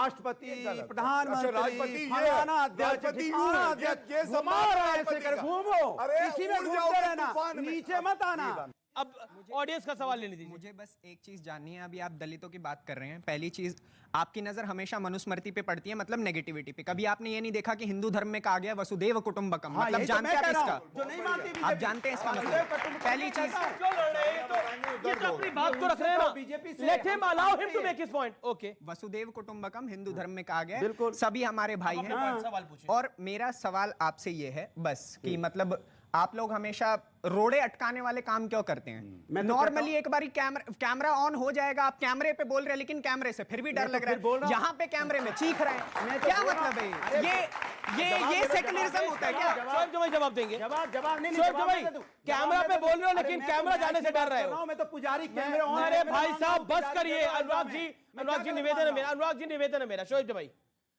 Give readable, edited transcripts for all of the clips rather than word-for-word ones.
राष्ट्रपति, प्रधानमंत्री, राष्ट्रपति, फलाना अध्यक्ष, ठिकाना अध्यक्ष, ये घुमा रहा है ऐसे कर, घूमो, इसी में घूमते रहना, नीचे मत आना। अब ऑडियंस का सवाल लेने दीजिए। मुझे बस एक चीज जाननी है। अभी आप दलितों की बात कर रहे हैं। पहली चीज, आपकी नजर हमेशा मनुस्मृति पे पड़ती है, मतलब नेगेटिविटी पे। कभी आपने ये नहीं देखा कि हिंदू धर्म में कहा गया वसुदेव कुटुंबकम, मतलब जानते हैं आप इसका? जो नहीं मानती आप जानते हैं इसका मतलब? पहली चीज, क्यों लड़ रहे हैं? ये तो अपनी बात तो रख रहे हैं ना। बीजेपी से let him allow him to make his point. Okay, वसुदेव कुटुंबकम हिंदू धर्म में कहा गया बिल्कुल। है, सभी हमारे भाई हैं। सवाल पूछिए। और मेरा सवाल आपसे ये है बस कि मतलब आप लोग हमेशा रोड़े अटकाने वाले काम क्यों करते हैं? नॉर्मली एक बारी कैमरा ऑन हो जाएगा, आप कैमरे पे बोल रहे हैं, लेकिन कैमरे से फिर भी डर लग रहा है। यहाँ पे कैमरे में चीख रहे हैं, क्या मतलब है? ये सेकुलरिज्म होता है क्या? शोएब जो भाई जवाब देंगे। जवाब नहीं, शोएब जो भाई कैमरा पे बोल रहे हो, लेकिन कैमरा जाने से डर रहे हो। मैं तो पुजारी कैमरे ऑन। अरे भाई साहब बस करिए। अनुराग जी निवेदन है मेरा। अनुराग जी निवेदन है मेरा। शोएब जो भाई,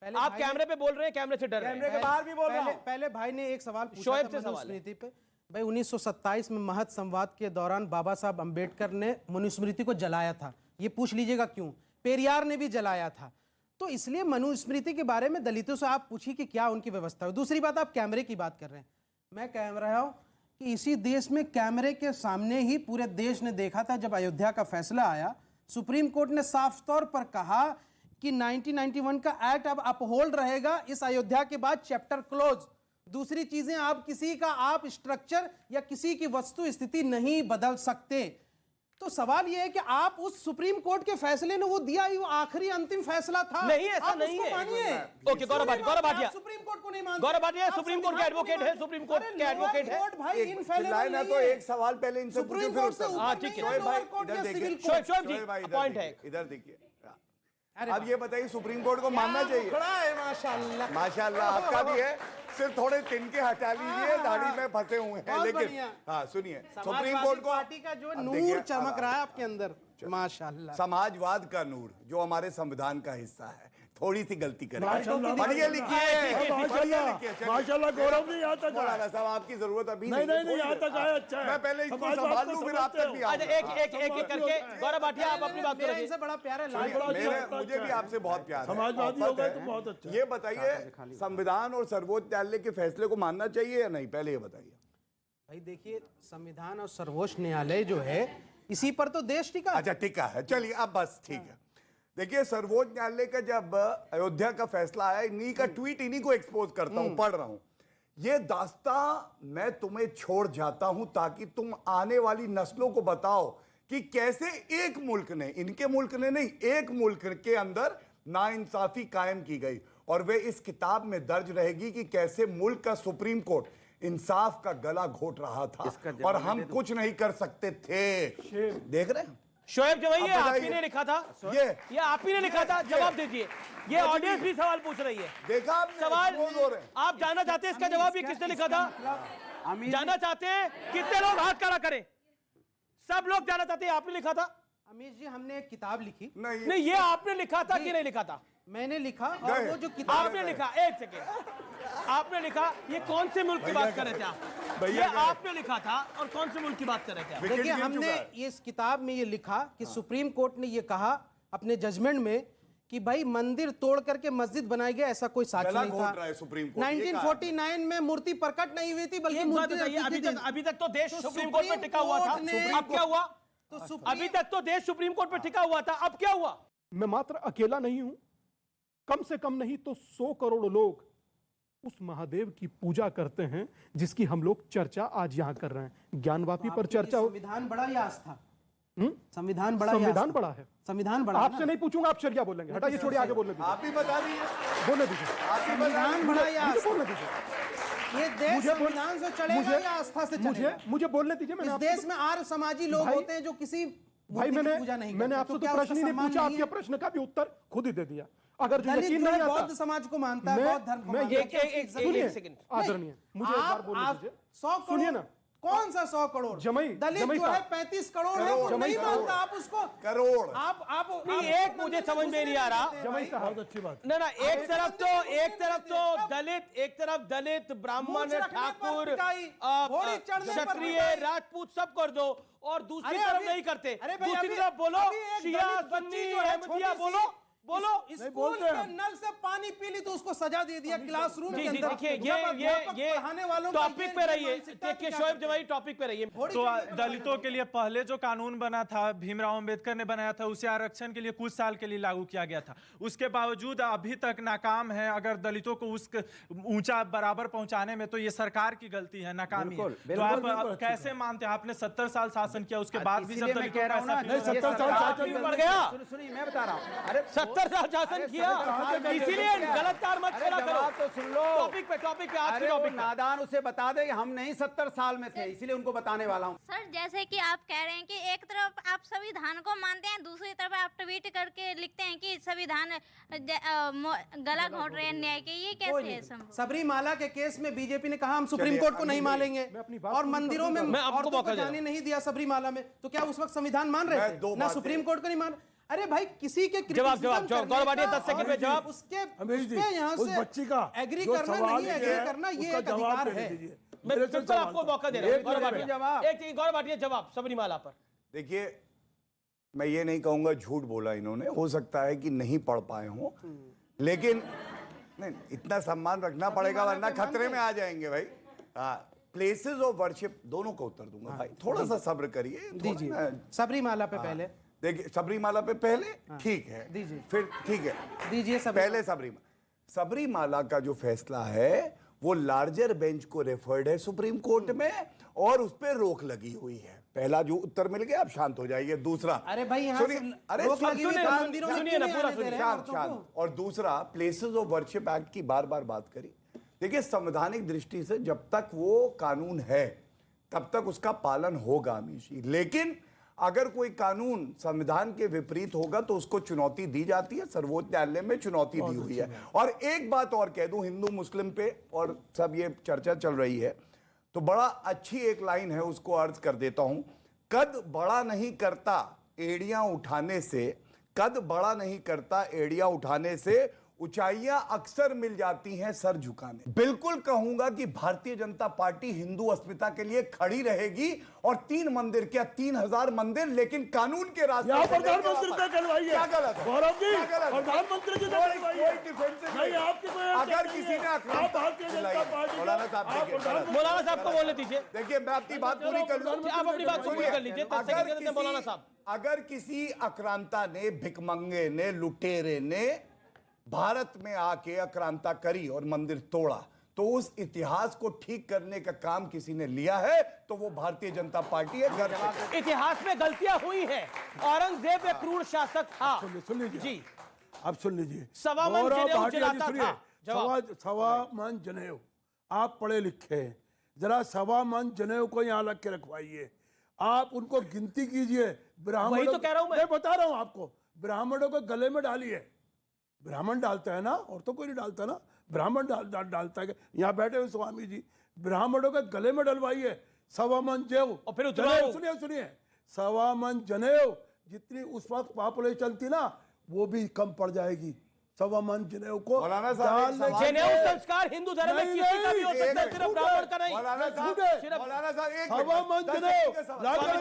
आप कैमरे पे बोल रहे हैं, कैमरे से डर रहे हैं। कैमरे के बाहर भी बोल रहा हूं। पहले भाई ने एक सवाल पूछा शोएब था से सवाल है। मनुस्मृति पे। भाई 1927 में महत संवाद के दौरान बाबा साहब अंबेडकर ने मनुस्मृति को जलाया था। ये पूछ लीजिएगा क्यों। पेरियार ने भी जलाया था। तो इसलिए मनुस्मृति के बारे में दलितों से आप पूछिए कि क्या उनकी व्यवस्था है। दूसरी बात, आप कैमरे की बात कर रहे हैं। मैं कह रहा हूं कि इसी देश में कैमरे के सामने ही पूरे देश ने देखा था जब अयोध्या का फैसला आया। सुप्रीम कोर्ट ने साफ तौर पर कहा कि 1991 का एक्ट अब अपहोल्ड रहेगा। इस अयोध्या के बाद चैप्टर क्लोज। दूसरी चीजें, आप किसी का आप स्ट्रक्चर या किसी की वस्तु स्थिति नहीं बदल सकते। तो सवाल यह है कि आप उस सुप्रीम कोर्ट के फैसले ने वो दिया, वो आखिरी अंतिम फैसला था। नहीं, ऐसा आप नहीं उसको है। मानिए। Okay, Gaurav Bhatia supreme court को नहीं मानते। गौरव भाटिया सुप्रीम कोर्ट के एडवोकेट है। सुप्रीम कोर्ट के एडवोकेट है। भाई इनफेलेबल ना तो एक सवाल पहले इनसे सुप्रीम पूछो, कोर्ट फिर से उत्तर। हाँ, ठीक है। शोएब भाई कोर्ट इधर या देखिए। सिविल शोएब शोएब जी भाई पॉइंट है। इधर देखिए। अब ये बताइए, सुप्रीम कोर्ट को मानना चाहिए? खड़ा है माशाल्लाह। माशाल्लाह आपका भी है। सिर्फ थोड़े तिनके हटा लीजिए, दाढ़ी में फंसे हुए हैं। बहुत लेकिन बढ़िया। हाँ सुनिए, सुप्रीम समाजवादी कोर्ट को पार्टी का जो अब नूर देखिए, चमक रहा है आपके अंदर माशाल्लाह। समाजवाद का नूर जो हमारे संविधान का हिस्सा है, थोड़ी सी गलती करें। माशाल्लाह, पढ़िए लिखिए, माशाल्लाह गौरव नहीं आता मौलाना साहब आपकी जरूरत अभी नहीं यहाँ तक आया। अच्छा है, मैं पहले इसको समाजवाद संभाल को लूं, फिर आप तक भी अच्छा, एक करके गौरव भाटिया आप अपनी बात मेरा करें। इनसे बड़ा प्यार है मुझे भी आपसे बहुत प्यार है। समाजवादी हो गए तो बहुत अच्छा। ये बताइए, संविधान और सर्वोच्च न्यायालय के फैसले को मानना चाहिए या नहीं? पहले ये बताइए भाई। देखिए, संविधान और सर्वोच्च न्यायालय जो है, इसी पर तो देश टिका। अच्छा टिका है, चलिए अब बस ठीक है। देखिए, सर्वोच्च न्यायालय का जब अयोध्या का फैसला आया, इन्हीं का ट्वीट इन्हीं को एक्सपोज करता हूं, पढ़ रहा हूं। ये दास्तां मैं तुम्हें छोड़ जाता हूं ताकि तुम आने वाली नस्लों को बताओ कि कैसे एक मुल्क ने, इनके मुल्क ने नहीं, एक मुल्क के अंदर नाइंसाफी कायम की गई। और वे इस किताब में दर्ज रहेगी कि कैसे मुल्क का सुप्रीम कोर्ट इंसाफ का गला घोट रहा था और हम कुछ नहीं कर सकते थे। देख रहे हैं शोएब जो भाई, ये अब आप ही बताइए। ने लिखा था। ये आप ही ने लिखा था। जवाब दीजिए। ये ऑडियंस भी सवाल पूछ रही है। देखा आपने? सवाल बोल हो रहे हैं। आप जानना चाहते हैं इसका जवाब ये किसने लिखा था? जानना चाहते हैं? कितने लोग हाथ खड़ा करें? सब लोग जानना चाहते हैं आपने लिखा था? अमीश जी, हमने एक किताब लिखी। नहीं, ये आपने लिखा था कि नहीं लिखा था? मैंने लिखा, और वो जो किताब आपने लिखा, एक सेकेंड, आपने लिखा। ये कौन से मुल्क की बात कर रहे थे आप? ये आपने लिखा था और कौन से मुल्क की बात कर रहे थे आप? देखिए, हमने इस किताब में ये लिखा कि सुप्रीम कोर्ट ने ये कहा अपने जजमेंट में कि भाई मंदिर तोड़ करके मस्जिद बनाई गई, ऐसा कोई साक्ष्य गला नहीं घोट था। रहा है सुप्रीम कोर्ट। 1949 में मूर्ति प्रकट नहीं हुई थी, बल्कि एक बात मूर्ति बताइए, अभी तक तो देश तो सुप्रीम कोर्ट पे टिका हुआ था। अब क्या हुआ? अभी तक तो देश सुप्रीम कोर्ट पे टिका हुआ था, अब क्या हुआ? मैं मात्र अकेला नहीं हूं, कम से कम नहीं तो 100 करोड़ लोग उस महादेव की पूजा करते हैं जिसकी हम लोग चर्चा आज यहां कर रहे हैं। ज्ञानवापी पर चर्चा हो। संविधान बड़ा या आस्था? संविधान बड़ा, संविधान बड़ा है। संविधान बड़ा। आपसे नहीं पूछूंगा, आप शरिया बोलेंगे। हटाइए, छोड़िए, आगे बोलने दीजिए। आप ही बता दीजिए, बोलने दीजिए। संविधान बड़ा या मुझे आस्था? बोलने दीजिए। ये देश संविधान से चलेगा या आस्था से चलेगा? मुझे बोलने दीजिए। इस देश में आर्य समाजी लोग होते हैं जो किसी भाई पूजा नहीं मैंने आपसे तो प्रश्न ही नहीं पूछा, आपके प्रश्न का भी उत्तर खुद ही दे दिया। अगर जो यकीन नहीं आता, बौद्ध समाज को मानता है, बौद्ध धर्म को मानता है। सुनिए आदरणीय, मुझे एक बार बोलने दीजिए। 100 सुनिए ना, कौन सा 100 करोड़? दलित जो है 35 करोड़ है, वो नहीं मानता। आप उसको करोड़ आप नहीं, एक मुझे समझ में नहीं आ रहा। जमाई साहब, बहुत अच्छी बात। ना एक तरफ तो दलित, एक तरफ दलित, ब्राह्मण, ठाकुर, क्षत्रिय, राजपूत सब कर दो, और दूसरी तरफ नहीं करते। दूसरी तरफ बोलो शिया, सुन्नी, अहमदिया बोलो, बोलो। स्कूल के नल से पानी पी ली तो उसको सजा दे दिया क्लासरूम के जी अंदर। देखिए ये पढ़ाने वालों का टॉपिक पे रहिए, मानसिकता देखिए क्या शोएब करती जवाई टॉपिक पे रहिए। तो दलितों के लिए पहले जो कानून बना था, भीमराव अंबेडकर ने बनाया था, उसे आरक्षण के लिए कुछ साल के लिए लागू किया गया था। उसके बावजूद अभी तक नाकाम है। अगर दलितों को उस ऊंचा बराबर पहुंचाने में तो ये सरकार की गलती है, नाकामी है। तो आप कैसे मानते हैं? आपने 70 साल शासन किया, उसके बाद भी सब दलितों का ऐसा नहीं, 70 साल शासन बढ़ गया। सुनिए मैं बता रहा हूँ। अरे 70 साल शासन किया, इसीलिए गलत तार मत अरे खेला करो। जवाब तो सुन लो। टॉपिक पे आज के अरे वो टॉपिक पे। नादान उसे बता दे हम नहीं 70 साल में थे, इसीलिए उनको बताने वाला हूँ। सर जैसे कि आप कह रहे हैं कि एक तरफ आप संविधान को मानते हैं, दूसरी तरफ आप ट्वीट करके लिखते हैं कि संविधान गला घोंट रहे हैं न्याय के, ये कैसे है संभव? सबरीमाला के केस में बीजेपी ने कहा हम सुप्रीम कोर्ट को नहीं मानेंगे और मंदिरों में मैं आपको औरतों मौका को दे रहा जाने नहीं दिया सबरीमाला में, तो क्या उस वक्त संविधान मान रहे मैं दो थे ना? बातें- सुप्रीम कोर्ट को नहीं मान। अरे भाई किसी के जवाब criticism गौरव भाटिया, करने 10 सेकंड का में जवाब। और उसके अमीर जी, उसपे यहाँ उस से बच्ची का एग्री जो करना सवाल नहीं किया एग्री करना ये उसका एक जवाब अधिकार देने है। दीजिए। मैं मेरे से बिल्कुल सवाल आपको था। मौका दे रहा हूं। गौरव भाटिया जवाब। एक चीज, गौरव भाटिया जवाब सबरीमाला पर। देखिए मैं ये नहीं कहूंगा झूठ बोला इन्होंने, हो सकता है कि नहीं पढ़ पाए हों, लेकिन नहीं इतना सम्मान रखना पड़ेगा वरना खतरे में आ जाएंगे भाई। प्लेसेस ऑफ वर्शिप दोनों को उत्तर दूंगा भाई, थोड़ा सा सब्र करिए। दीजिए सबरीमाला पे पहले देखिए सबरीमाला पे पहले ठीक है, दीजिए। फिर ठीक है, दीजिए पहले सबरीमाला का जो फैसला है वो लार्जर बेंच को रेफर्ड है सुप्रीम कोर्ट में और उस पर रोक लगी हुई है। पहला जो उत्तर मिल गया, आप शांत हो जाइए। दूसरा अरे भाई यहाँ सुनिए, से अरे रोक लगी हुई सुनिए, तो मंदिरों में सुनिए क्यों ना, नहीं पूरा आने दे रहे हैं शांत औरतों शांत। को? और दूसरा प्लेसेस ऑफ वर्शिप एक्ट की बार बार बात करी। देखिए संवैधानिक दृष्टि से जब तक वो कानून है तब तक उसका पालन होगा अमीशी, लेकिन अगर कोई कानून संविधान के विपरीत होगा तो उसको चुनौती दी जाती है। सर्वोच्च न्यायालय में चुनौती दी हुई है। और एक बात और कह दूं, हिंदू मुस्लिम पे और सब ये चर्चा चल रही है तो बड़ा अच्छी एक लाइन है, उसको अर्ज कर देता हूं। कद बड़ा नहीं करता एड़ियां उठाने से, कद बड़ा नहीं करता एड़ियां उठाने से, ऊंचाइयां अक्सर मिल जाती हैं सर झुकाने। बिल्कुल कहूंगा कि भारतीय जनता पार्टी हिंदू अस्मिता के लिए खड़ी रहेगी और 3 मंदिर क्या 3000 मंदिर, लेकिन कानून के रास्ते यहाँ से लेके प्रधानमंत्री वापस। ने करवाई है। क्या गलत है? गौरव जी, क्या गलत है? प्रधानमंत्री जी ने कोई- करवाई कोई है। defensive नहीं, नहीं। आपकी कोई अगर objection किसी नहीं ने है। आक्रामक- आप भारतीय जनता पार्टी का- मौलाना साहब, आप देखिए, प्रधानमंत्री- मौलाना साहब को बोलने दीजिए। देखिए मैं अपनी बात पूरी कर लूं। आप अपनी बात पूरी कर लीजिए। 10 सेकंड के अंदर मौलाना साहब। अगर किसी आक्रांता ने, भिकमंगे ने, लुटेरे ने भारत में आके आक्रांता करी और मंदिर तोड़ा तो उस इतिहास को ठीक करने का काम किसी ने लिया है तो वो भारतीय जनता पार्टी है। घर से इतिहास में गलतियां हुई हैं। औरंगजेब एक क्रूर शासक था। सुन लीजिए जी, आप सुन लीजिए। सवा मन गौरव जनेऊ भाटिया जी जलाता सुनिए। था। जवाब। सवा मन जनेऊ, आप पढ़े लिखे हैं, जरा सवा मन जनेऊ को यहाँ लग के रखवाइए। आप उनको गिनती कीजिए। ब्राह्मणों, वही तो कह रहा हूं मैं। बता रहा हूं आपको, ब्राह्मणों को गले में डालिए। ब्राह्मण डालता है ना, और तो कोई नहीं डालता ना, ब्राह्मण डालता है। यहाँ बैठे हुए स्वामी जी, ब्राह्मणों के गले में डलवाइए सवा मन जनेऊ। और फिर उतरवाओ। सुनिए, सवा मन जनेऊ जितनी उस वक्त पॉपुलेशन थी ना वो भी कम पड़ जाएगी। सवा मन जनेऊ को मौलाना साहब, एक डालने सवाल- के- जनेऊ संस्कार हिंदू धर्म में नहीं, किसी का भी हो नहीं, सकता है, एक- सिर्फ ब्राह्मण का नहीं। मौलाना साहब, झूठे। मौलाना साहब एक सवा मिनट, मन 10 जनेऊ सेकंड का सवाल। लाकर